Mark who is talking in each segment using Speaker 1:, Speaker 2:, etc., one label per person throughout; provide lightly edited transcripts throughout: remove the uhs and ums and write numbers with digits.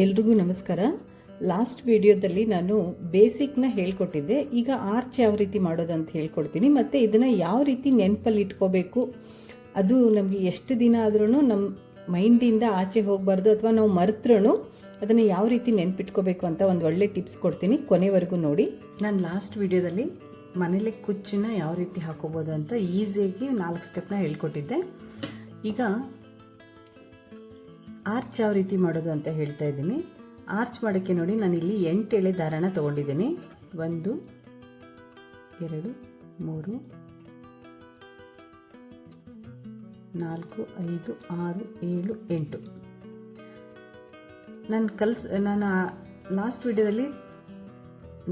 Speaker 1: ಎಲ್ರಿಗೂ ನಮಸ್ಕಾರ. ಲಾಸ್ಟ್ ವಿಡಿಯೋದಲ್ಲಿ ನಾನು ಬೇಸಿಕ್ನ ಹೇಳ್ಕೊಟ್ಟಿದ್ದೆ. ಈಗ ಆರ್ಚ್ ಯಾವ ರೀತಿ ಮಾಡೋದಂತ ಹೇಳ್ಕೊಡ್ತೀನಿ. ಮತ್ತು ಇದನ್ನು ಯಾವ ರೀತಿ ನೆನಪಲ್ಲಿ ಇಟ್ಕೋಬೇಕು, ಅದು ನಮಗೆ ಎಷ್ಟು ದಿನ ಆದ್ರೂ ನಮ್ಮ ಮೈಂಡಿಂದ ಆಚೆ ಹೋಗಬಾರ್ದು, ಅಥವಾ ನಾವು ಮರೆತ್ರೂ ಅದನ್ನು ಯಾವ ರೀತಿ ನೆನಪಿಟ್ಕೋಬೇಕು ಅಂತ ಒಂದು ಒಳ್ಳೆ ಟಿಪ್ಸ್ ಕೊಡ್ತೀನಿ. ಕೊನೆವರೆಗೂ ನೋಡಿ. ನಾನು ಲಾಸ್ಟ್ ವಿಡಿಯೋದಲ್ಲಿ ಮನೇಲಿ ಕುಚ್ಚನ್ನ ಯಾವ ರೀತಿ ಹಾಕೋಬೋದು ಅಂತ ಈಸಿಯಾಗಿ 4 ಸ್ಟೆಪ್ನ ಹೇಳ್ಕೊಟ್ಟಿದ್ದೆ. ಈಗ ಆರ್ಚ್ ಯಾವ ರೀತಿ ಮಾಡೋದು ಅಂತ ಹೇಳ್ತಾ ಇದ್ದೀನಿ. ಆರ್ಚ್ ಮಾಡೋಕ್ಕೆ ನೋಡಿ, ನಾನಿಲ್ಲಿ 8 ಎಳೆ ದಾರನ ತೊಗೊಂಡಿದ್ದೀನಿ. 1 2 3 4 5 6 7 8. ನಾನು ಲಾಸ್ಟ್ ವಿಡಿಯೋದಲ್ಲಿ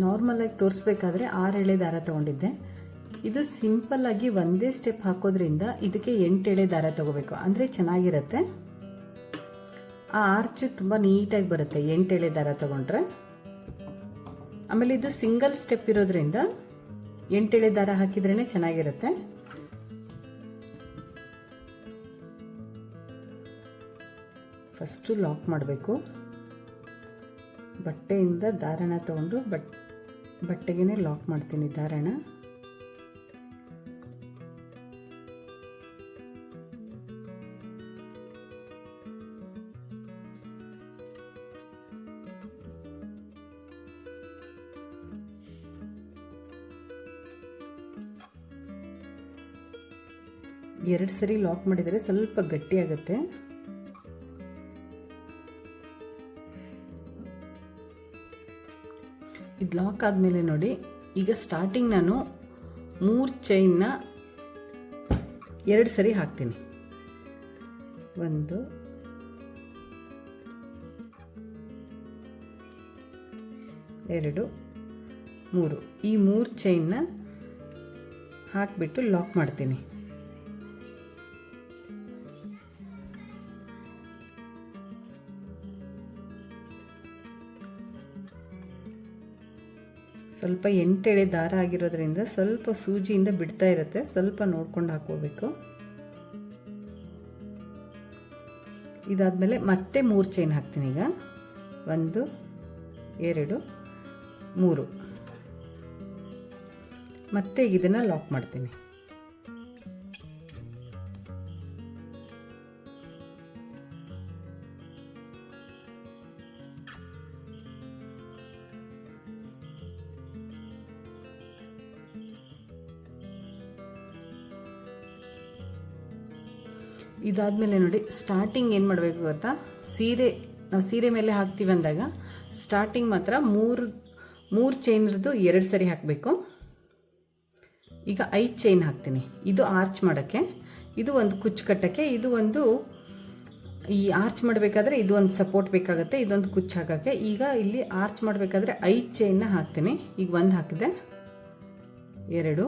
Speaker 1: ನಾರ್ಮಲಾಗಿ ತೋರಿಸ್ಬೇಕಾದ್ರೆ 6 ಎಳೆ ದಾರ ತೊಗೊಂಡಿದ್ದೆ. ಇದು ಸಿಂಪಲ್ಲಾಗಿ ಒಂದೇ ಸ್ಟೆಪ್ ಹಾಕೋದ್ರಿಂದ ಇದಕ್ಕೆ 8 ಎಳೆ ದಾರ ತೊಗೋಬೇಕು, ಅಂದರೆ ಚೆನ್ನಾಗಿರುತ್ತೆ. ಆ ಆರ್ಚ್ ತುಂಬ ನೀಟಾಗಿ ಬರುತ್ತೆ 8 ಎಳೆ ದಾರ ತಗೊಂಡ್ರೆ. ಆಮೇಲೆ ಇದು ಸಿಂಗಲ್ ಸ್ಟೆಪ್ ಇರೋದ್ರಿಂದ 8 ಎಳೆ ದಾರ ಹಾಕಿದ್ರೇ ಚೆನ್ನಾಗಿರುತ್ತೆ. ಫಸ್ಟು ಲಾಕ್ ಮಾಡಬೇಕು. ಬಟ್ಟೆಯಿಂದ ದಾರನ ತಗೊಂಡು ಬಟ್ಟೆಗೆ ಲಾಕ್ ಮಾಡ್ತೀನಿ ದಾರನ. ಎರಡು ಸರಿ ಲಾಕ್ ಮಾಡಿದರೆ ಸ್ವಲ್ಪ ಗಟ್ಟಿಯಾಗುತ್ತೆ. ಇದು ಲಾಕ್ ಆದಮೇಲೆ ನೋಡಿ, ಈಗ ಸ್ಟಾರ್ಟಿಂಗ್ ನಾನು 3 ಚೈನ್ನ 2 ಸರಿ ಹಾಕ್ತೀನಿ. 1 2 3. ಈ 3 ಚೈನ್ನ ಹಾಕಿಬಿಟ್ಟು ಲಾಕ್ ಮಾಡ್ತೀನಿ. ಸ್ವಲ್ಪ 8 ಎಳೆ ದಾರ ಆಗಿರೋದ್ರಿಂದ ಸ್ವಲ್ಪ ಸೂಜಿಯಿಂದ ಬಿಡ್ತಾ ಇರುತ್ತೆ, ಸ್ವಲ್ಪ ನೋಡ್ಕೊಂಡು ಹಾಕೋಬೇಕು. ಇದಾದಮೇಲೆ ಮತ್ತೆ 3 ಚೈನ್ ಹಾಕ್ತೀನಿ. ಈಗ 1 2 3. ಮತ್ತೆ ಇದನ್ನು ಲಾಕ್ ಮಾಡ್ತೀನಿ. ಇದಾದಮೇಲೆ ನೋಡಿ, ಸ್ಟಾರ್ಟಿಂಗ್ ಏನು ಮಾಡಬೇಕು ಗೊತ್ತಾ, ನಾವು ಸೀರೆ ಮೇಲೆ ಹಾಕ್ತೀವಿ ಅಂದಾಗ ಸ್ಟಾರ್ಟಿಂಗ್ ಮಾತ್ರ 3 ಚೈನ್ರದ್ದು 2 ಸರಿ ಹಾಕಬೇಕು. ಈಗ 5 ಚೈನ್ ಹಾಕ್ತೀನಿ. ಇದು ಆರ್ಚ್ ಮಾಡೋಕ್ಕೆ, ಇದು ಒಂದು ಕುಚ್ಚು ಕಟ್ಟೋಕ್ಕೆ, ಇದು ಒಂದು ಈ ಆರ್ಚ್ ಮಾಡಬೇಕಾದ್ರೆ ಇದು ಒಂದು ಸಪೋರ್ಟ್ ಬೇಕಾಗುತ್ತೆ, ಇದೊಂದು ಕುಚ್ಚು ಹಾಕೋಕ್ಕೆ. ಈಗ ಇಲ್ಲಿ ಆರ್ಚ್ ಮಾಡಬೇಕಾದ್ರೆ 5 ಚೈನ್ನ ಹಾಕ್ತೀನಿ. ಈಗ 1 ಹಾಕಿದೆ, 2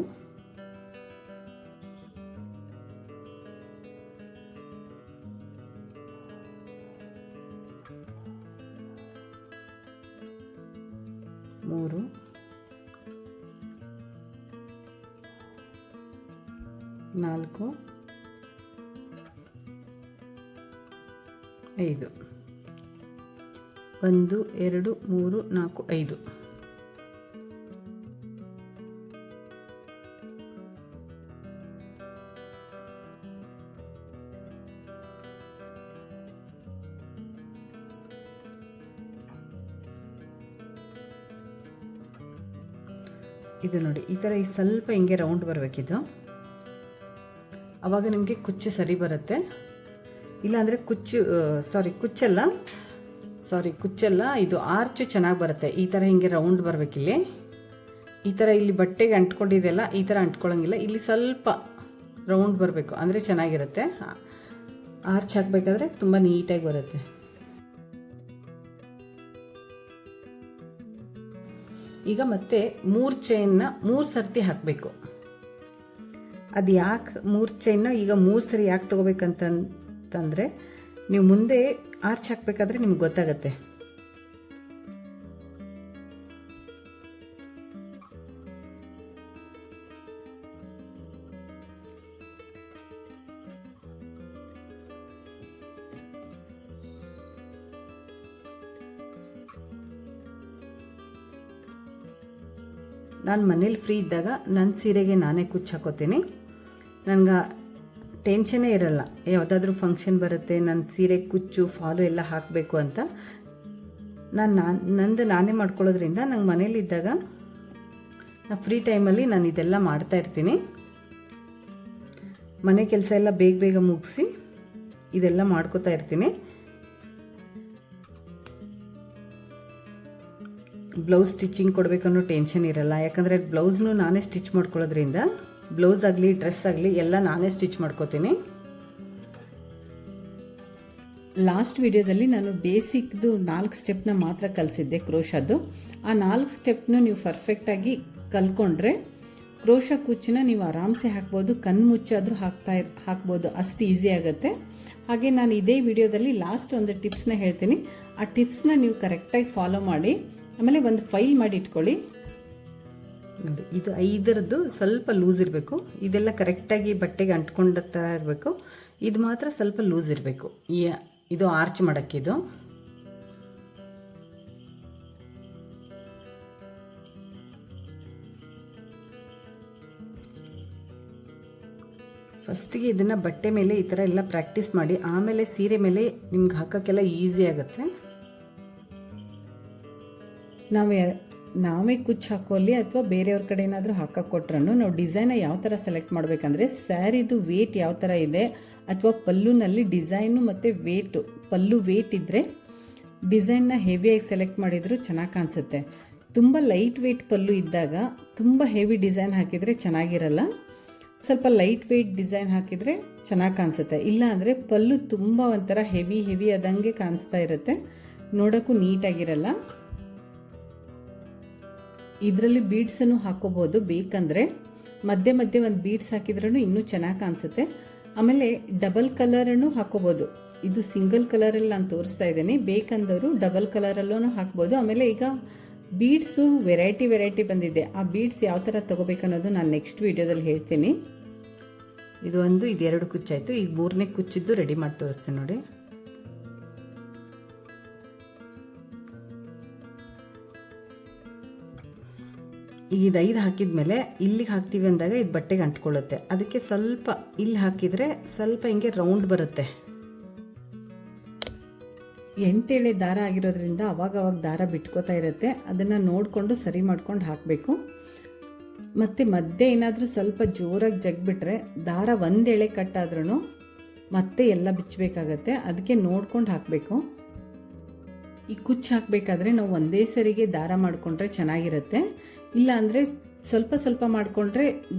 Speaker 1: 3 4 5. 1 2 3 4 5. ಇದು ನೋಡಿ, ಈ ಥರ ಸ್ವಲ್ಪ ಹಿಂಗೆ ರೌಂಡ್ ಬರಬೇಕಿದ್ದು, ಆವಾಗ ನಿಮಗೆ ಕುಚ್ಚು ಸರಿ ಬರುತ್ತೆ. ಇಲ್ಲಾಂದರೆ ಕುಚ್ಚಲ್ಲ, ಇದು ಆರ್ಚ್ ಚೆನ್ನಾಗಿ ಬರುತ್ತೆ. ಈ ಥರ ಹಿಂಗೆ ರೌಂಡ್ ಬರಬೇಕಿಲ್ಲಿ. ಈ ಥರ ಇಲ್ಲಿ ಬಟ್ಟೆಗೆ ಅಂಟ್ಕೊಂಡಿದೆಯಲ್ಲ, ಈ ಥರ ಅಂಟ್ಕೊಳ್ಳೋಂಗಿಲ್ಲ. ಇಲ್ಲಿ ಸ್ವಲ್ಪ ರೌಂಡ್ ಬರಬೇಕು, ಅಂದರೆ ಚೆನ್ನಾಗಿರುತ್ತೆ. ಆರ್ಚ್ ಹಾಕಬೇಕಾದ್ರೆ ತುಂಬ ನೀಟಾಗಿ ಬರುತ್ತೆ. ಈಗ ಮತ್ತೆ 3 ಚೈನ್ನ 3 ಸರ್ತಿ ಹಾಕಬೇಕು. ಅದು ಯಾಕೆ 3 ಚೈನ್ನ ಈಗ 3 ಸರಿ ಯಾಕೆ ತೊಗೋಬೇಕಂತಂದರೆ, ನೀವು ಮುಂದೆ ಆರ್ಚ್ ಹಾಕಬೇಕಾದ್ರೆ ನಿಮ್ಗೆ ಗೊತ್ತಾಗತ್ತೆ. ನಾನು ಮನೇಲಿ ಫ್ರೀ ಇದ್ದಾಗ ನನ್ನ ಸೀರೆಗೆ ನಾನೇ ಕುಚ್ಚು ಹಾಕೋತೀನಿ. ನನಗೆ ಟೆನ್ಷನ್ನೇ ಇರಲ್ಲ, ಯಾವುದಾದ್ರೂ ಫಂಕ್ಷನ್ ಬರುತ್ತೆ ನನ್ನ ಸೀರೆ ಕುಚ್ಚು ಫಾಲು ಎಲ್ಲ ಹಾಕಬೇಕು ಅಂತ. ನಂದು ನಾನೇ ಮಾಡ್ಕೊಳ್ಳೋದ್ರಿಂದ ನಂಗೆ ಮನೇಲಿದ್ದಾಗ ನಾನು ಫ್ರೀ ಟೈಮಲ್ಲಿ ನಾನು ಇದೆಲ್ಲ ಮಾಡ್ತಾಯಿರ್ತೀನಿ. ಮನೆ ಕೆಲಸ ಎಲ್ಲ ಬೇಗ ಬೇಗ ಮುಗಿಸಿ ಇದೆಲ್ಲ ಮಾಡ್ಕೋತಾ ಇರ್ತೀನಿ. ಬ್ಲೌಸ್ ಸ್ಟಿಚಿಂಗ್ ಕೊಡಬೇಕು ಅನ್ನೋ ಟೆನ್ಷನ್ ಇರಲ್ಲ, ಯಾಕಂದರೆ ಬ್ಲೌಸ್ನು ನಾನೇ ಸ್ಟಿಚ್ ಮಾಡ್ಕೊಳ್ಳೋದ್ರಿಂದ ಬ್ಲೌಸ್ ಆಗಲಿ ಡ್ರೆಸ್ ಆಗಲಿ ಎಲ್ಲ ನಾನೇ ಸ್ಟಿಚ್ ಮಾಡ್ಕೋತೀನಿ. ಲಾಸ್ಟ್ ವಿಡಿಯೋದಲ್ಲಿ ನಾನು ಬೇಸಿಕ್ದು 4 ಸ್ಟೆಪ್ನ ಮಾತ್ರ ಕಲಿಸಿದ್ದೆ ಕ್ರೋಶದ್ದು. ಆ 4 ಸ್ಟೆಪ್ನು ನೀವು ಪರ್ಫೆಕ್ಟಾಗಿ ಕಲ್ತ್ಕೊಂಡ್ರೆ ಕ್ರೋಶ ಕುಚ್ಚನ್ನ ನೀವು ಆರಾಮ್ಸೆ ಹಾಕ್ಬೋದು, ಕಣ್ಣು ಮುಚ್ಚಾದರೂ ಹಾಕ್ಬೋದು, ಅಷ್ಟು ಈಸಿ ಆಗುತ್ತೆ. ಹಾಗೆ ನಾನು ಇದೇ ವಿಡಿಯೋದಲ್ಲಿ ಲಾಸ್ಟ್ ಒಂದು ಟಿಪ್ಸ್ನ ಹೇಳ್ತೀನಿ. ಆ ಟಿಪ್ಸ್ನ ನೀವು ಕರೆಕ್ಟಾಗಿ ಫಾಲೋ ಮಾಡಿ ಆಮೇಲೆ ಒಂದು ಫೈಲ್ ಮಾಡಿ ಇಟ್ಕೊಳ್ಳಿ. ನೋಡಿ, ಇದು 5ರದ್ದು ಸ್ವಲ್ಪ ಲೂಸ್ ಇರಬೇಕು, ಇದೆಲ್ಲ ಕರೆಕ್ಟಾಗಿ ಬಟ್ಟೆಗೆ ಅಂಟ್ಕೊಂಡ ಥರ ಇರಬೇಕು. ಇದು ಮಾತ್ರ ಸ್ವಲ್ಪ ಲೂಸ್ ಇರಬೇಕು. ಇದು ಆರ್ಚ್ ಮಾಡೋಕ್ಕಿದು. ಫಸ್ಟಿಗೆ ಇದನ್ನು ಬಟ್ಟೆ ಮೇಲೆ ಈ ಥರ ಎಲ್ಲ ಪ್ರಾಕ್ಟೀಸ್ ಮಾಡಿ, ಆಮೇಲೆ ಸೀರೆ ಮೇಲೆ ನಿಮ್ಗೆ ಹಾಕೋಕ್ಕೆಲ್ಲ ಈಸಿ ಆಗುತ್ತೆ. ನಾವೇ ಕುಚ್ಚು ಹಾಕೋಲ್ಲಿ ಅಥವಾ ಬೇರೆಯವ್ರ ಕಡೆ ಏನಾದರೂ ಹಾಕಕ್ಕೆ ಕೊಟ್ರೂ ನಾವು ಡಿಸೈನ ಯಾವ ಥರ ಸೆಲೆಕ್ಟ್ ಮಾಡಬೇಕಂದ್ರೆ ಸ್ಯಾರಿದು ವೇಟ್ ಯಾವ ಥರ ಇದೆ ಅಥವಾ ಪಲ್ಲುನಲ್ಲಿ ಡಿಸೈನು ಮತ್ತು ವೇಟು, ಪಲ್ಲು ವೇಟ್ ಇದ್ದರೆ ಡಿಸೈನ್ನ ಹೆವಿಯಾಗಿ ಸೆಲೆಕ್ಟ್ ಮಾಡಿದರೂ ಚೆನ್ನಾಗಿ ಕಾಣಿಸುತ್ತೆ. ತುಂಬ ಲೈಟ್ ವೇಟ್ ಪಲ್ಲು ಇದ್ದಾಗ ತುಂಬ ಹೆವಿ ಡಿಸೈನ್ ಹಾಕಿದರೆ ಚೆನ್ನಾಗಿರಲ್ಲ. ಸ್ವಲ್ಪ ಲೈಟ್ ವೇಟ್ ಡಿಸೈನ್ ಹಾಕಿದರೆ ಚೆನ್ನಾಗಿ ಕಾಣಿಸುತ್ತೆ. ಇಲ್ಲ ಅಂದರೆ ಪಲ್ಲು ತುಂಬ ಒಂಥರ ಹೆವಿ ಆದಂಗೆ ಕಾಣಿಸ್ತಾ ಇರುತ್ತೆ, ನೋಡೋಕ್ಕೂ ನೀಟಾಗಿರಲ್ಲ. ಇದರಲ್ಲಿ ಬೀಡ್ಸನ್ನು ಹಾಕೋಬೋದು, ಬೇಕಂದರೆ ಮಧ್ಯೆ ಒಂದು ಬೀಡ್ಸ್ ಹಾಕಿದ್ರೂ ಇನ್ನೂ ಚೆನ್ನಾಗಿ ಕಾಣಿಸುತ್ತೆ. ಆಮೇಲೆ ಡಬಲ್ ಕಲರನ್ನು ಹಾಕೋಬೋದು. ಇದು ಸಿಂಗಲ್ ಕಲರಲ್ಲಿ ನಾನು ತೋರಿಸ್ತಾ ಇದ್ದೀನಿ, ಬೇಕಂದವರು ಡಬಲ್ ಕಲರಲ್ಲೂ ಹಾಕ್ಬೋದು. ಆಮೇಲೆ ಈಗ ಬೀಡ್ಸು ವೆರೈಟಿ ಬಂದಿದೆ. ಆ ಬೀಡ್ಸ್ ಯಾವ ಥರ ತೊಗೋಬೇಕನ್ನೋದು ನಾನು ನೆಕ್ಸ್ಟ್ ವೀಡಿಯೋದಲ್ಲಿ ಹೇಳ್ತೀನಿ. ಇದು 2 ಕುಚ್ಚಾಯಿತು. ಈಗ 3ನೇ ಕುಚ್ಚಿದ್ದು ರೆಡಿ ಮಾಡಿ ತೋರಿಸ್ತೀನಿ ನೋಡಿ. ಇದು 5 ಹಾಕಿದ ಮೇಲೆ ಇಲ್ಲಿಗೆ ಹಾಕ್ತೀವಿ ಅಂದಾಗ ಇದು ಬಟ್ಟೆಗೆ ಅಂಟ್ಕೊಳ್ಳುತ್ತೆ. ಅದಕ್ಕೆ ಸ್ವಲ್ಪ ಇಲ್ಲಿ ಹಾಕಿದರೆ ಸ್ವಲ್ಪ ಹಿಂಗೆ ರೌಂಡ್ ಬರುತ್ತೆ. 8 ಎಳೆ ದಾರ ಆಗಿರೋದ್ರಿಂದ ಅವಾಗವಾಗ ದಾರ ಬಿಟ್ಕೋತಾ ಇರುತ್ತೆ, ಅದನ್ನು ನೋಡಿಕೊಂಡು ಸರಿ ಮಾಡ್ಕೊಂಡು ಹಾಕಬೇಕು. ಮತ್ತು ಮಧ್ಯೆ ಏನಾದರೂ ಸ್ವಲ್ಪ ಜೋರಾಗಿ ಜಗ್ಬಿಟ್ರೆ ದಾರ 1 ಎಳೆ ಕಟ್ಟಾದ್ರೂ ಮತ್ತೆ ಎಲ್ಲ ಬಿಚ್ಚಬೇಕಾಗತ್ತೆ, ಅದಕ್ಕೆ ನೋಡ್ಕೊಂಡು ಹಾಕಬೇಕು. ಈ ಕುಚ್ಚು ಹಾಕಬೇಕಾದ್ರೆ ನಾವು ಒಂದೇ ಸರಿಗೆ ದಾರ ಮಾಡಿಕೊಂಡ್ರೆ ಚೆನ್ನಾಗಿರುತ್ತೆ. ಇಲ್ಲ ಅಂದರೆ ಸ್ವಲ್ಪ ಮಾಡಿಕೊಂಡ್ರೆ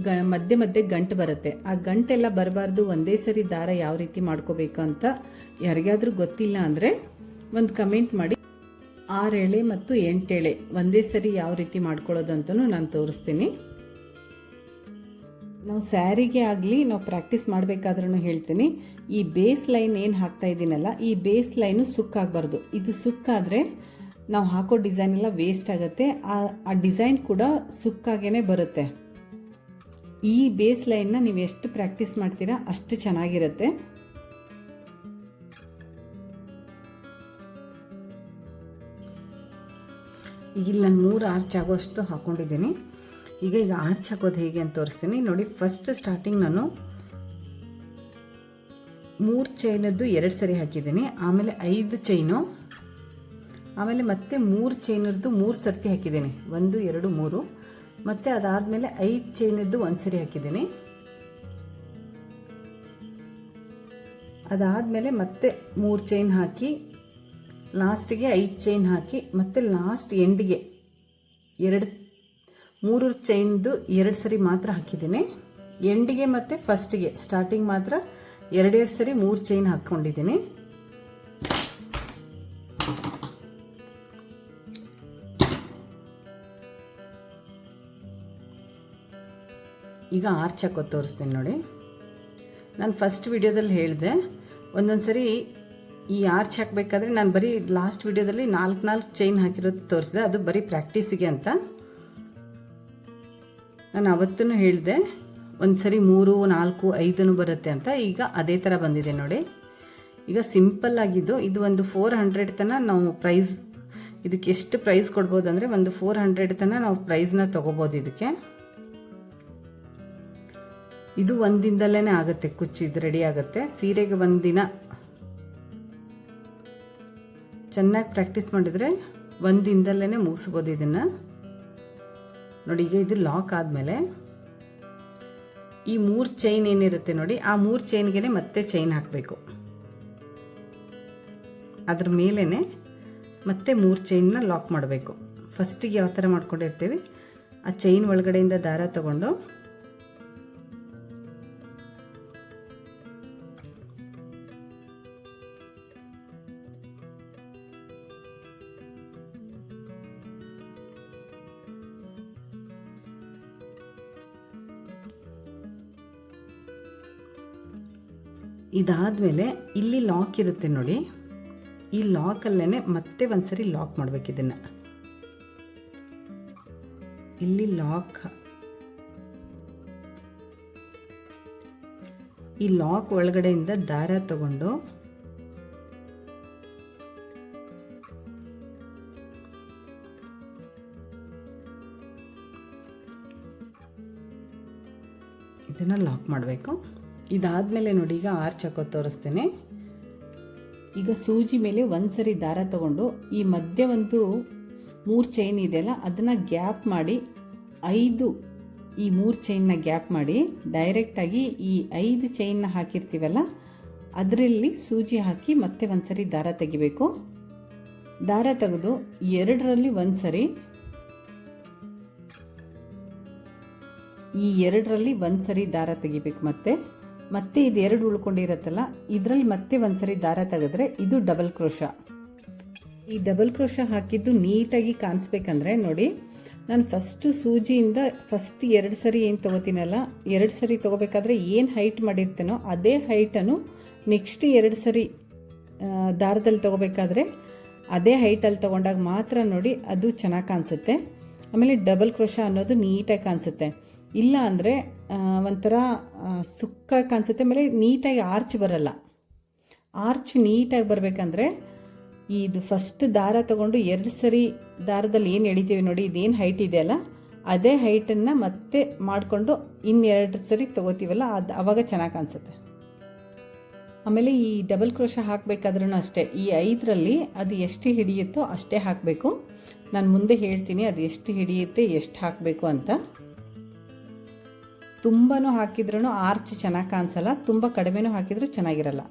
Speaker 1: ಮಧ್ಯೆ ಗಂಟು ಬರುತ್ತೆ. ಆ ಗಂಟೆಲ್ಲ ಬರಬಾರ್ದು. ಒಂದೇ ಸರಿ ದಾರ ಯಾವ ರೀತಿ ಮಾಡ್ಕೋಬೇಕು ಅಂತ ಯಾರಿಗಾದರೂ ಗೊತ್ತಿಲ್ಲ ಅಂದರೆ ಒಂದು ಕಮೆಂಟ್ ಮಾಡಿ. 6 ಎಳೆ ಮತ್ತು 8 ಎಳೆ ಒಂದೇ ಸರಿ ಯಾವ ರೀತಿ ಮಾಡ್ಕೊಳ್ಳೋದು ಅಂತಲೂ ನಾನು ತೋರಿಸ್ತೀನಿ. ನಾವು ಸ್ಯಾರಿಗೆ ಆಗಲಿ ನಾವು ಪ್ರಾಕ್ಟೀಸ್ ಮಾಡಬೇಕಾದ್ರೂ ಹೇಳ್ತೀನಿ, ಈ ಬೇಸ್ ಲೈನ್ ಏನು ಹಾಕ್ತಾ ಇದ್ದೀನಲ್ಲ, ಈ ಬೇಸ್ ಲೈನು ಸುಕ್ಕಾಗಬಾರ್ದು. ಇದು ಸುಕ್ಕಾದರೆ ನಾವು ಹಾಕೋ ಡಿಸೈನ್ ಎಲ್ಲ ವೇಸ್ಟ್ ಆಗುತ್ತೆ. ಆ ಡಿಸೈನ್ ಕೂಡ ಸುಕ್ಕಾಗೇ ಬರುತ್ತೆ. ಈ ಬೇಸ್ ಲೈನ್ನ ನೀವು ಎಷ್ಟು ಪ್ರಾಕ್ಟೀಸ್ ಮಾಡ್ತೀರಾ ಅಷ್ಟು ಚೆನ್ನಾಗಿರುತ್ತೆ. ಈಗ ನಾನು 3 ಆರ್ಚ್ ಆಗೋಷ್ಟು ಹಾಕ್ಕೊಂಡಿದ್ದೀನಿ. ಈಗ ಆರ್ಚ್ ಹಾಕೋದು ಹೇಗೆ ಅಂತ ತೋರಿಸ್ತೀನಿ ನೋಡಿ. ಫಸ್ಟ್ ಸ್ಟಾರ್ಟಿಂಗ್ ನಾನು 3 ಚೈನದ್ದು 2 ಸರಿ ಹಾಕಿದ್ದೀನಿ. ಆಮೇಲೆ 5 ಚೈನು, ಆಮೇಲೆ ಮತ್ತೆ 3 ಚೈನದ್ದು 3 ಸರ್ತಿ ಹಾಕಿದ್ದೀನಿ. 1 2 3. ಮತ್ತು ಅದಾದಮೇಲೆ 5 ಚೈನದ್ದು 1 ಸರಿ ಹಾಕಿದ್ದೀನಿ. ಅದಾದಮೇಲೆ ಮತ್ತೆ 3 ಚೈನ್ ಹಾಕಿ ಲಾಸ್ಟಿಗೆ 5 ಚೈನ್ ಹಾಕಿ ಮತ್ತೆ ಲಾಸ್ಟ್ ಎಂಡಿಗೆ 3 ಚೈನ್ದು 2 ಸರಿ ಮಾತ್ರ ಹಾಕಿದ್ದೀನಿ. ಎಂಡಿಗೆ ಮತ್ತು ಫಸ್ಟಿಗೆ ಸ್ಟಾರ್ಟಿಂಗ್ ಮಾತ್ರ 2 ಸರಿ 3 ಚೈನ್ ಹಾಕ್ಕೊಂಡಿದ್ದೀನಿ. ಈಗ ಆರ್ಚ್ ಹಾಕೋದು ತೋರಿಸ್ತೀನಿ ನೋಡಿ. ನಾನು ಫಸ್ಟ್ ವಿಡಿಯೋದಲ್ಲಿ ಹೇಳಿದೆ, ಒಂದೊಂದು ಸರಿ ಈ ಆರ್ಚ್ ಹಾಕಬೇಕಾದ್ರೆ ನಾನು ಬರೀ ಲಾಸ್ಟ್ ವಿಡಿಯೋದಲ್ಲಿ 4 ಚೈನ್ ಹಾಕಿರೋದು ತೋರಿಸಿದೆ, ಅದು ಬರೀ ಪ್ರಾಕ್ಟೀಸಿಗೆ ಅಂತ. ನಾನು ಅವತ್ತೂ ಹೇಳಿದೆ ಒಂದು ಸರಿ 3 4 5 ಬರುತ್ತೆ ಅಂತ. ಈಗ ಅದೇ ಥರ ಬಂದಿದೆ ನೋಡಿ. ಈಗ ಸಿಂಪಲ್ ಆಗಿದ್ದು ಇದು ಒಂದು 400 ತನಕ ನಾವು ಪ್ರೈಸ್ ಇದಕ್ಕೆ ಎಷ್ಟು ಪ್ರೈಸ್ ಕೊಡ್ಬೋದು ಅಂದರೆ ಒಂದು 400 ತನಕ ನಾವು ಪ್ರೈಸ್ನ ತೊಗೋಬೋದು ಇದಕ್ಕೆ. ಇದು ಒಂದಿನದಲ್ಲೇ ಆಗುತ್ತೆ, ಕುಚ್ಚು ಇದು ರೆಡಿ ಆಗುತ್ತೆ. ಸೀರೆಗೆ ಒಂದಿನ ಚೆನ್ನಾಗಿ ಪ್ರಾಕ್ಟೀಸ್ ಮಾಡಿದರೆ ಒಂದಿನದಲ್ಲೇ ಮುಗಿಸ್ಬೋದು ಇದನ್ನು. ನೋಡಿ ಈಗ ಇದು ಲಾಕ್ ಆದಮೇಲೆ ಈ 3 ಚೈನ್ ಏನಿರುತ್ತೆ ನೋಡಿ, ಆ 3 ಚೈನ್ಗೆ ಮತ್ತೆ ಚೈನ್ ಹಾಕಬೇಕು. ಅದ್ರ ಮೇಲೇ ಮತ್ತೆ 3 ಚೈನ್ನ ಲಾಕ್ ಮಾಡಬೇಕು. ಫಸ್ಟಿಗೆ ಯಾವ ಥರ ಮಾಡ್ಕೊಂಡಿರ್ತೀವಿ ಆ ಚೈನ್ ಒಳಗಡೆಯಿಂದ ದಾರ ತಗೊಂಡು ಇದಾದಮೇಲೆ ಇಲ್ಲಿ ಲಾಕ್ ಇರುತ್ತೆ ನೋಡಿ, ಈ ಲಾಕಲ್ಲೇ ಮತ್ತೆ ಒಂದ್ಸರಿ ಲಾಕ್ ಮಾಡಬೇಕು. ಇದನ್ನು ಇಲ್ಲಿ ಲಾಕ್, ಈ ಲಾಕ್ ಒಳಗಡೆಯಿಂದ ದಾರ ತಗೊಂಡು ಇದನ್ನು ಲಾಕ್ ಮಾಡಬೇಕು. ಇದಾದಮೇಲೆ ನೋಡಿ ಈಗ ಆರ್ಚ್ ಹಾಕೋದು ತೋರಿಸ್ತೇನೆ. ಈಗ ಸೂಜಿ ಮೇಲೆ ಒಂದ್ಸರಿ ದಾರ ತಗೊಂಡು ಈ ಮಧ್ಯ ಒಂದು 3 ಚೈನ್ ಇದೆಯಲ್ಲ ಅದನ್ನು ಗ್ಯಾಪ್ ಮಾಡಿ 5 ಈ 3 ಚೈನ್ನ ಗ್ಯಾಪ್ ಮಾಡಿ ಡೈರೆಕ್ಟಾಗಿ ಈ 5 ಚೈನ್ನ ಹಾಕಿರ್ತೀವಲ್ಲ ಅದರಲ್ಲಿ ಸೂಜಿ ಹಾಕಿ ಮತ್ತೆ ಒಂದ್ಸರಿ ದಾರ ತೆಗಿಬೇಕು. ದಾರ ತೆಗೆದು 2ರಲ್ಲಿ ಒಂದ್ಸರಿ, ಈ 2ರಲ್ಲಿ ಒಂದ್ಸರಿ ದಾರ ತೆಗಿಬೇಕು. ಮತ್ತೆ ಇದು 2 ಉಳ್ಕೊಂಡಿರತ್ತಲ್ಲ ಇದರಲ್ಲಿ ಮತ್ತೆ ಒಂದ್ಸರಿ ದಾರ ತೆಗೆದ್ರೆ ಇದು ಡಬಲ್ ಕ್ರೋಶಾ. ಈ ಡಬಲ್ ಕ್ರೋಶಾ ಹಾಕಿದ್ದು ನೀಟಾಗಿ ಕಾಣಿಸ್ಬೇಕಂದ್ರೆ ನೋಡಿ, ನಾನು ಫಸ್ಟು ಸೂಜಿಯಿಂದ ಫಸ್ಟ್ 2 ಸರಿ ಏನು ತೊಗೋತೀನಲ್ಲ, 2 ಸರಿ ತೊಗೋಬೇಕಾದ್ರೆ ಏನು ಹೈಟ್ ಮಾಡಿರ್ತೇನೋ ಅದೇ ಹೈಟನ್ನು ನೆಕ್ಸ್ಟ್ 2 ಸರಿ ದಾರದಲ್ಲಿ ತೊಗೋಬೇಕಾದ್ರೆ ಅದೇ ಹೈಟಲ್ಲಿ ತೊಗೊಂಡಾಗ ಮಾತ್ರ ನೋಡಿ ಅದು ಚೆನ್ನಾಗಿ ಕಾಣಿಸುತ್ತೆ. ಆಮೇಲೆ ಡಬಲ್ ಕ್ರೋಶಾ ಅನ್ನೋದು ನೀಟಾಗಿ ಕಾಣಿಸುತ್ತೆ. ಇಲ್ಲ ಅಂದರೆ ಒಂಥರ ಸುಕ್ಕ ಕಾಣಿಸುತ್ತೆ. ಆಮೇಲೆ ನೀಟಾಗಿ ಆರ್ಚ್ ಬರಲ್ಲ. ಆರ್ಚ್ ನೀಟಾಗಿ ಬರಬೇಕಂದ್ರೆ ಇದು ಫಸ್ಟ್ ದಾರ ತಗೊಂಡು 2 ಸರಿ ದಾರದಲ್ಲಿ ಏನು ಎಳಿತೀವಿ ನೋಡಿ, ಇದೇನು ಹೈಟ್ ಇದೆಯಲ್ಲ ಅದೇ ಹೈಟನ್ನು ಮತ್ತೆ ಮಾಡಿಕೊಂಡು 2 ಸರಿ ತೊಗೋತೀವಲ್ಲ ಅದು ಆವಾಗ ಚೆನ್ನಾಗಿ ಕಾಣಿಸುತ್ತೆ. ಆಮೇಲೆ ಈ ಡಬಲ್ ಕ್ರೋಶಾ ಹಾಕಬೇಕಾದ್ರೂ ಅಷ್ಟೇ, ಈ 5ರಲ್ಲಿ ಅದು ಎಷ್ಟು ಹಿಡಿಯುತ್ತೋ ಅಷ್ಟೇ ಹಾಕಬೇಕು. ನಾನು ಮುಂದೆ ಹೇಳ್ತೀನಿ ಅದು ಎಷ್ಟು ಹಿಡಿಯುತ್ತೆ, ಎಷ್ಟು ಹಾಕಬೇಕು ಅಂತ. ತುಂಬಾ ಹಾಕಿದ್ರೂ ಆರ್ಚ್ ಚೆನ್ನಾಗಿ ಕಾಣಿಸಲ್ಲ, ತುಂಬ ಕಡಿಮೆನೂ ಹಾಕಿದ್ರೂ ಚೆನ್ನಾಗಿರಲ್ಲ.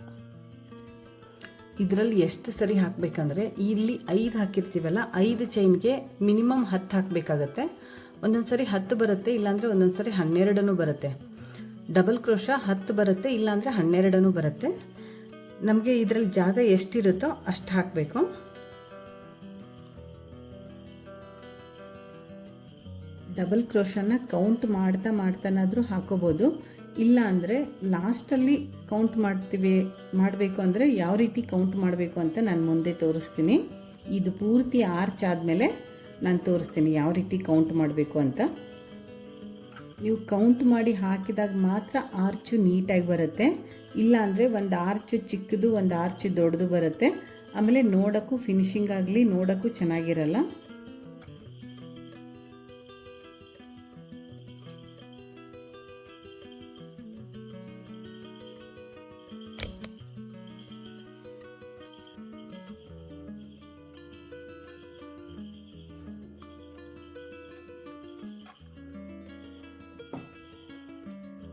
Speaker 1: ಇದರಲ್ಲಿ ಎಷ್ಟು ಸರಿ ಹಾಕಬೇಕಂದ್ರೆ ಇಲ್ಲಿ 5 ಹಾಕಿರ್ತೀವಲ್ಲ 5 ಚೈನ್ಗೆ ಮಿನಿಮಮ್ 10 ಹಾಕಬೇಕಾಗತ್ತೆ. ಒಂದೊಂದು ಸರಿ 10 ಬರುತ್ತೆ, ಇಲ್ಲಾಂದರೆ ಒಂದೊಂದು ಸರಿ 12 ಬರುತ್ತೆ. ಡಬಲ್ ಕ್ರೋಶಾ 10 ಬರುತ್ತೆ, ಇಲ್ಲಾಂದರೆ 12 ಬರುತ್ತೆ. ನಮಗೆ ಇದರಲ್ಲಿ ಜಾಗ ಎಷ್ಟಿರುತ್ತೋ ಅಷ್ಟು ಹಾಕಬೇಕು. ಡಬಲ್ ಕ್ರೋಶಾನ ಕೌಂಟ್ ಮಾಡ್ತಾನಾದರೂ ಹಾಕೋಬೋದು. ಇಲ್ಲ ಅಂದರೆ ಲಾಸ್ಟಲ್ಲಿ ಕೌಂಟ್ ಮಾಡಬೇಕು ಅಂದರೆ ಯಾವ ರೀತಿ ಕೌಂಟ್ ಮಾಡಬೇಕು ಅಂತ ನಾನು ಮುಂದೆ ತೋರಿಸ್ತೀನಿ. ಇದು ಪೂರ್ತಿ ಆರ್ಚ್ ಆದಮೇಲೆ ನಾನು ತೋರಿಸ್ತೀನಿ ಯಾವ ರೀತಿ ಕೌಂಟ್ ಮಾಡಬೇಕು ಅಂತ. ನೀವು ಕೌಂಟ್ ಮಾಡಿ ಹಾಕಿದಾಗ ಮಾತ್ರ ಆರ್ಚು ನೀಟಾಗಿ ಬರುತ್ತೆ. ಇಲ್ಲ ಅಂದರೆ ಒಂದು ಆರ್ಚು ಚಿಕ್ಕದು ಒಂದು ಆರ್ಚು ದೊಡ್ಡದು ಬರುತ್ತೆ. ಆಮೇಲೆ ನೋಡೋಕ್ಕೂ ಫಿನಿಶಿಂಗ್ ಆಗಲಿ ನೋಡೋಕ್ಕೂ ಚೆನ್ನಾಗಿರಲ್ಲ.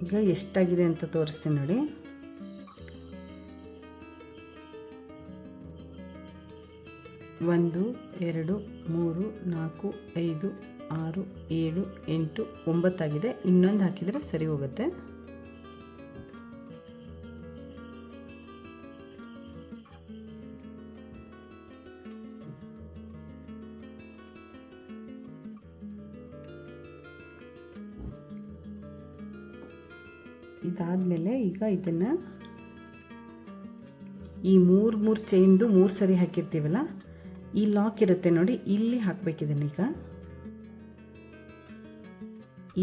Speaker 1: ಈಗ ಎಷ್ಟಾಗಿದೆ ಅಂತ ತೋರಿಸ್ತೀನಿ ನೋಡಿ. ಒಂದು 2 3 4 5 6 7 8 9 ಆಗಿದೆ. ಇನ್ನೊಂದು ಹಾಕಿದರೆ ಸರಿ ಹೋಗುತ್ತೆ. ಇದಾದಮೇಲೆ ಈಗ ಇದನ್ನು ಈ 3 ಚೈನ್ದು 3 ಸರಿ ಹಾಕಿರ್ತೀವಲ್ಲ, ಈ ಲಾಕ್ ಇರುತ್ತೆ ನೋಡಿ, ಇಲ್ಲಿ ಹಾಕಬೇಕಿದನ್ನು. ಈಗ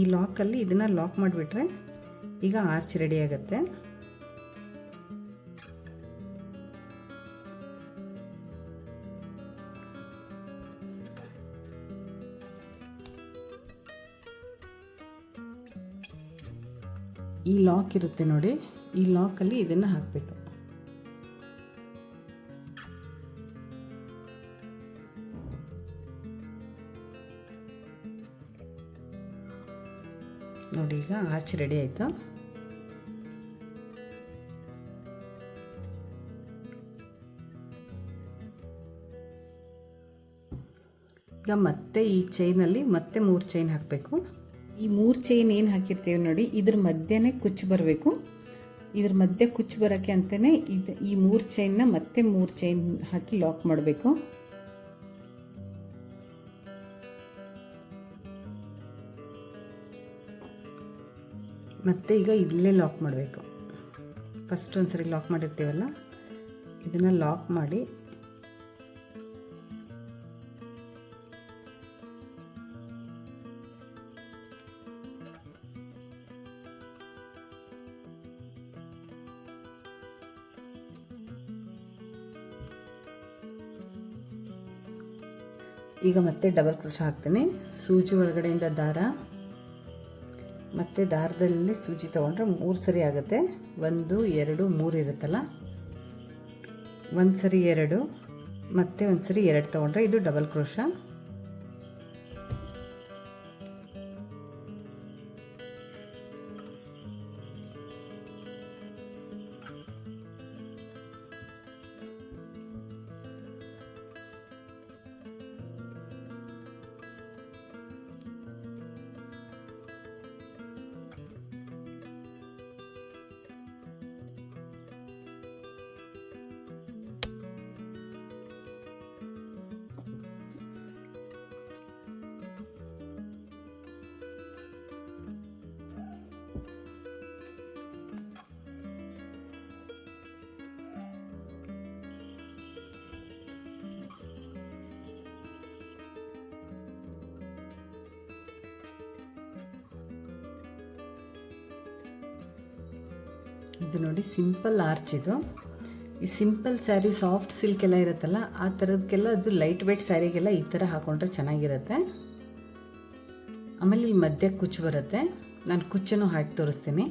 Speaker 1: ಈ ಲಾಕಲ್ಲಿ ಇದನ್ನು ಲಾಕ್ ಮಾಡಿಬಿಟ್ರೆ ಈಗ ಆರ್ಚ್ ರೆಡಿ ಆಗುತ್ತೆ. ಈ ಲಾಕ್ ಇರುತ್ತೆ ನೋಡಿ, ಈ ಲಾಕಲ್ಲಿ ಇದನ್ನು ಹಾಕಬೇಕು. ನೋಡಿ ಈಗ ಆರ್ಚ್ ರೆಡಿ ಆಯಿತು. ಈಗ ಮತ್ತೆ ಈ ಚೈನಲ್ಲಿ ಮತ್ತೆ 3 ಚೈನ್ ಹಾಕಬೇಕು. ಈ 3 ಚೈನ್ ಏನು ಹಾಕಿರ್ತೀವಿ ನೋಡಿ, ಇದ್ರ ಮಧ್ಯೆನೇ ಕುಚ್ಚು ಬರಬೇಕು. ಇದ್ರ ಮಧ್ಯೆ ಕುಚ್ಚು ಬರೋಕ್ಕೆ ಅಂತಲೇ ಈ 3 ಚೈನ್ನ ಮತ್ತೆ 3 ಚೈನ್ ಹಾಕಿ ಲಾಕ್ ಮಾಡಬೇಕು. ಮತ್ತು ಈಗ ಇಲ್ಲೇ ಲಾಕ್ ಮಾಡಬೇಕು. ಫಸ್ಟ್ ಒಂದು ಸರಿ ಲಾಕ್ ಮಾಡಿರ್ತೀವಲ್ಲ, ಇದನ್ನು ಲಾಕ್ ಮಾಡಿ ಈಗ ಮತ್ತೆ ಡಬಲ್ ಕ್ರೋಶೆ ಹಾಕ್ತೇನೆ. ಸೂಜಿ ಒಳಗಡೆಯಿಂದ ದಾರ ಮತ್ತು ದಾರದಲ್ಲಿ ಸೂಜಿ ತೊಗೊಂಡ್ರೆ 3 ಸರಿ ಆಗುತ್ತೆ. 1 2 3 ಇರುತ್ತಲ್ಲ, 1 ಸರಿ 2 ಮತ್ತು 1 ಸರಿ 2 ತೊಗೊಂಡ್ರೆ ಇದು ಡಬಲ್ ಕ್ರೋಶೆ. ಇದು ನೋಡಿ ಸಿಂಪಲ್ ಆರ್ಚ್. ಇದು ಈ ಸಿಂಪಲ್ ಸ್ಯಾರಿ, ಸಾಫ್ಟ್ ಸಿಲ್ಕ್ ಎಲ್ಲ ಇರುತ್ತಲ್ಲ, ಆ ಥರದಕ್ಕೆಲ್ಲ ಅದು ಲೈಟ್ ವೇಟ್ ಸ್ಯಾರಿಗೆಲ್ಲ ಈ ಥರ ಹಾಕೊಂಡ್ರೆ ಚೆನ್ನಾಗಿರುತ್ತೆ. ಆಮೇಲೆ ಇಲ್ಲಿ ಮಧ್ಯೆ ಕುಚ್ಚು ಬರುತ್ತೆ, ನಾನು ಕುಚ್ಚನ್ನು ಹಾಕಿ ತೋರಿಸ್ತೀನಿ.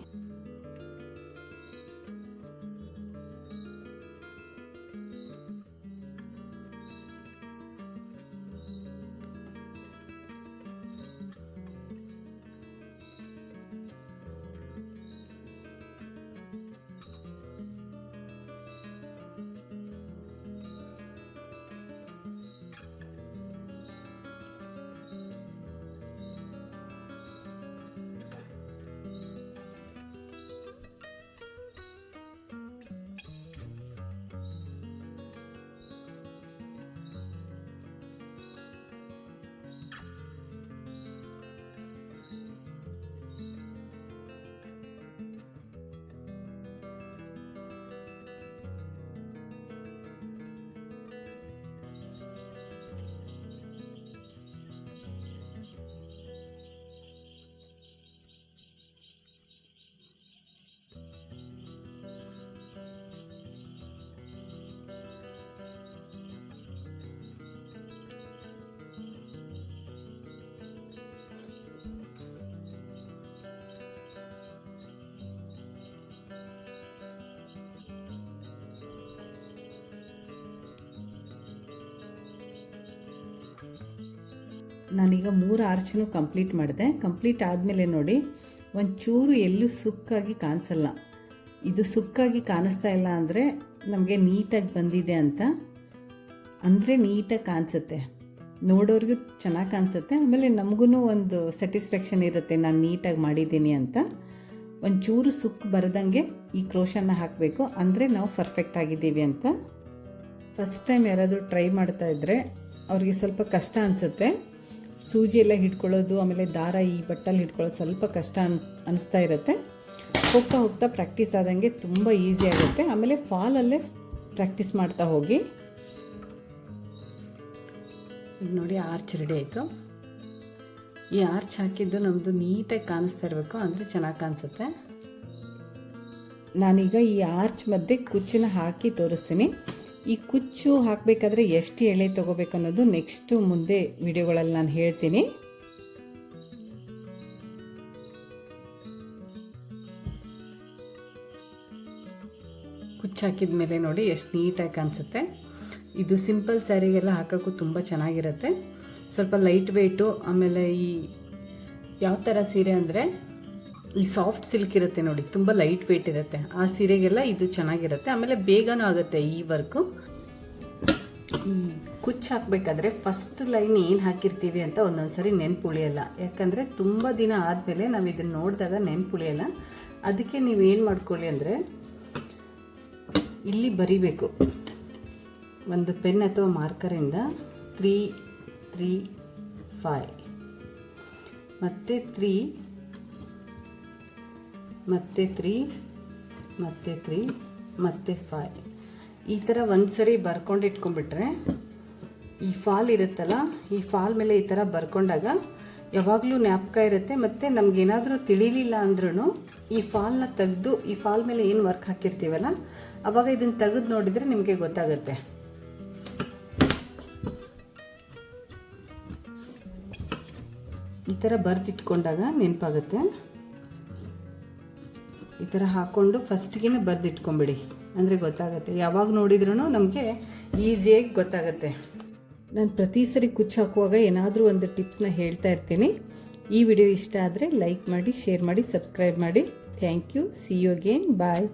Speaker 1: ನಾನೀಗ 3 ಆರ್ಚನ್ನು ಕಂಪ್ಲೀಟ್ ಮಾಡಿದೆ. ಕಂಪ್ಲೀಟ್ ಆದಮೇಲೆ ನೋಡಿ, ಒಂಚೂರು ಎಲ್ಲೂ ಸುಕ್ಕಾಗಿ ಕಾಣಿಸಲ್ಲ. ಇದು ಸುಕ್ಕಾಗಿ ಕಾಣಿಸ್ತಾ ಇಲ್ಲ ಅಂದರೆ ನಮಗೆ ನೀಟಾಗಿ ಬಂದಿದೆ ಅಂತ, ಅಂದರೆ ನೀಟಾಗಿ ಕಾಣಿಸುತ್ತೆ, ನೋಡೋರಿಗೂ ಚೆನ್ನಾಗಿ ಕಾಣಿಸುತ್ತೆ. ಆಮೇಲೆ ನಮಗೂ ಒಂದು ಸ್ಯಾಟಿಸ್ಫ್ಯಾಕ್ಷನ್ ಇರುತ್ತೆ, ನಾನು ನೀಟಾಗಿ ಮಾಡಿದ್ದೀನಿ ಅಂತ. ಒಂಚೂರು ಸುಕ್ಕು ಬರದಂಗೆ ಈ ಕ್ರೋಶನ ಹಾಕಬೇಕು, ಅಂದರೆ ನಾವು ಪರ್ಫೆಕ್ಟ್ ಆಗಿದ್ದೀವಿ ಅಂತ. ಫಸ್ಟ್ ಟೈಮ್ ಯಾರಾದರೂ ಟ್ರೈ ಮಾಡ್ತಾ ಇದ್ದರೆ ಅವ್ರಿಗೆ ಸ್ವಲ್ಪ ಕಷ್ಟ ಅನಿಸುತ್ತೆ. ಸೂಜಿ ಎಲ್ಲ ಹಿಡ್ಕೊಳ್ಳೋದು, ಆಮೇಲೆ ದಾರ ಈ ಬಟ್ಟಲ್ಲಿ ಹಿಡ್ಕೊಳ್ಳೋದು ಸ್ವಲ್ಪ ಕಷ್ಟ ಅನಿಸ್ತಾ ಇರುತ್ತೆ. ಹೋಗ್ತಾ ಹೋಗ್ತಾ ಪ್ರಾಕ್ಟೀಸ್ ಆದಂಗೆ ತುಂಬ ಈಸಿ ಆಗುತ್ತೆ. ಆಮೇಲೆ ಫಾಲಲ್ಲೇ ಪ್ರಾಕ್ಟೀಸ್ ಮಾಡ್ತಾ ಹೋಗಿ. ನೋಡಿ ಆರ್ಚ್ ರೆಡಿ ಆಯಿತು. ಈ ಆರ್ಚ್ ಹಾಕಿದ್ದು ನಮ್ಮದು ನೀಟಾಗಿ ಕಾಣಿಸ್ತಾ ಇರಬೇಕು, ಅಂದರೆ ಚೆನ್ನಾಗಿ ಕಾಣಿಸುತ್ತೆ. ನಾನೀಗ ಈ ಆರ್ಚ್ ಮಧ್ಯೆ ಕುಚ್ಚನ್ನ ಹಾಕಿ ತೋರಿಸ್ತೀನಿ. ಈ ಕುಚ್ಚು ಹಾಕಬೇಕಾದ್ರೆ ಎಷ್ಟು ಎಳೆ ತೊಗೋಬೇಕು ಅನ್ನೋದು ನೆಕ್ಸ್ಟು ಮುಂದೆ ವಿಡಿಯೋಗಳಲ್ಲಿ ನಾನು ಹೇಳ್ತೀನಿ. ಕುಚ್ಚು ಹಾಕಿದ ಮೇಲೆ ನೋಡಿ ಎಷ್ಟು ನೀಟಾಗಿ ಕಾಣಿಸುತ್ತೆ. ಇದು ಸಿಂಪಲ್ ಸ್ಯಾರಿಗೆಲ್ಲ ಹಾಕೋಕ್ಕೂ ತುಂಬ ಚೆನ್ನಾಗಿರುತ್ತೆ. ಸ್ವಲ್ಪ ಲೈಟ್ ವೆಯ್ಟು. ಆಮೇಲೆ ಈ ಯಾವ ಥರ ಸೀರೆ ಅಂದರೆ ಈ ಸಾಫ್ಟ್ ಸಿಲ್ಕ್ ಇರುತ್ತೆ ನೋಡಿ, ತುಂಬ ಲೈಟ್ ವೆಯ್ಟ್ ಇರುತ್ತೆ. ಆ ಸೀರೆಗೆಲ್ಲ ಇದು ಚೆನ್ನಾಗಿರುತ್ತೆ. ಆಮೇಲೆ ಬೇಗನೂ ಆಗುತ್ತೆ ಈ ವರ್ಕು. ಕುಚ್ಚು ಹಾಕಬೇಕಾದ್ರೆ ಫಸ್ಟ್ ಲೈನ್ ಏನು ಹಾಕಿರ್ತೀವಿ ಅಂತ ಒಂದೊಂದು ಸರಿ ನೆನ್ಪುಳಿಯಲ್ಲ. ಯಾಕಂದರೆ ತುಂಬ ದಿನ ಆದಮೇಲೆ ನಾವು ಇದನ್ನು ನೋಡಿದಾಗ ನೆನ್ಪುಳಿಯಲ್ಲ. ಅದಕ್ಕೆ ನೀವು ಏನು ಮಾಡ್ಕೊಳ್ಳಿ ಅಂದರೆ ಇಲ್ಲಿ ಬರಿಬೇಕು. ಒಂದು ಪೆನ್ ಅಥವಾ ಮಾರ್ಕರಿಂದ 3 3 5 ಮತ್ತು 3 ಮತ್ತು 3 ಮತ್ತು 3 ಮತ್ತು 5 ಈ ಥರ ಒಂದು ಸರಿ ಬರ್ಕೊಂಡು ಇಟ್ಕೊಂಡ್ಬಿಟ್ರೆ ಈ ಫಾಲ್ ಇರುತ್ತಲ್ಲ, ಈ ಫಾಲ್ ಮೇಲೆ ಈ ಥರ ಬರ್ಕೊಂಡಾಗ ಯಾವಾಗಲೂ ಜ್ಞಾಪಕ ಇರುತ್ತೆ. ಮತ್ತು ನಮಗೇನಾದರೂ ತಿಳಿಲಿಲ್ಲ ಅಂದ್ರೂ ಈ ಫಾಲ್ನ ತೆಗೆದು ಈ ಫಾಲ್ ಮೇಲೆ ಏನು ವರ್ಕ್ ಹಾಕಿರ್ತೀವಲ್ಲ ಆವಾಗ ಇದನ್ನು ತೆಗೆದು ನೋಡಿದರೆ ನಿಮಗೆ ಗೊತ್ತಾಗುತ್ತೆ. ಈ ಥರ ಬರ್ದಿಟ್ಕೊಂಡಾಗ ನೆನಪಾಗುತ್ತೆ. ಈ ಥರ ಹಾಕ್ಕೊಂಡು ಫಸ್ಟ್ಗೆ ಬರ್ದಿಟ್ಕೊಂಬಿಡಿ, ಅಂದರೆ ಗೊತ್ತಾಗುತ್ತೆ. ಯಾವಾಗ ನೋಡಿದ್ರೂ ನಮಗೆ ಈಸಿಯಾಗಿ ಗೊತ್ತಾಗುತ್ತೆ. ನಾನು ಪ್ರತಿ ಸರಿ ಕುಚ್ಚು ಹಾಕುವಾಗ ಏನಾದರೂ ಒಂದು ಟಿಪ್ಸ್ನ ಹೇಳ್ತಾ ಇರ್ತೀನಿ. ಈ ವಿಡಿಯೋ ಇಷ್ಟ ಆದರೆ ಲೈಕ್ ಮಾಡಿ, ಶೇರ್ ಮಾಡಿ, ಸಬ್ಸ್ಕ್ರೈಬ್ ಮಾಡಿ. Thank you. See you again. Bye.